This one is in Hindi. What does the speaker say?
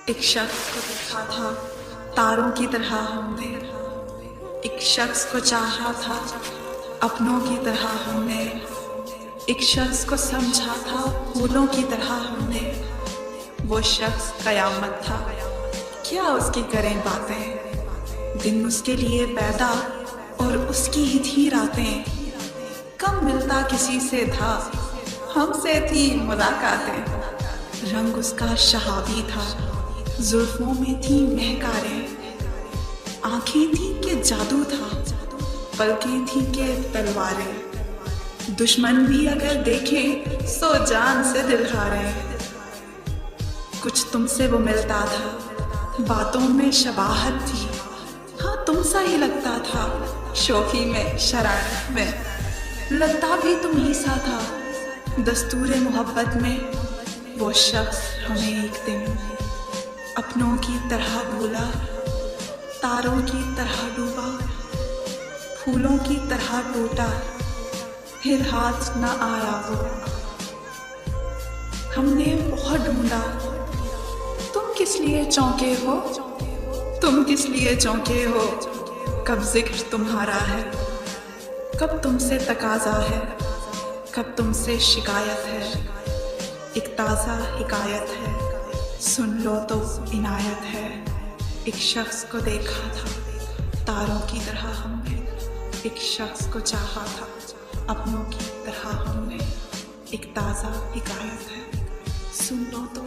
एक शख्स को देखा था तारों की तरह हमने, एक शख्स को चाहा था अपनों की तरह हमने, एक शख्स को समझा था फूलों की तरह हमने। वो शख्स कयामत था, क्या उसकी करें बातें। दिन उसके लिए पैदा और उसकी ही थी रातें। कम मिलता किसी से था, हमसे थी मुलाकातें। रंग उसका शहाबी था, जुल्फों में थी महकारें। आंखें थी कि जादू था, पलकें थी कि तलवारें। दुश्मन भी अगर देखे सो जान से दिल हारे। कुछ तुमसे वो मिलता था, बातों में शबाहत थी। हाँ तुम सा ही लगता था, शोखी में शरारत में। लगता भी तुम ही सा था, दस्तूर मोहब्बत में। वो शख्स हमें एक दिन अपनों की तरह भूला, तारों की तरह डूबा, फूलों की तरह टूटा, फिर हाथ न आया वो। हमने बहुत ढूंढा, तुम किस लिए चौंके हो, तुम किस लिए चौंके हो। कब जिक्र तुम्हारा है, कब तुमसे तकाजा है, कब तुमसे शिकायत है। एक ताज़ा हिकायत है, सुन लो तो इनायत है। एक शख्स को देखा था तारों की तरह हमने, एक शख्स को चाहा था अपनों की तरह हमने। एक ताज़ा हिकायत है, सुन लो तो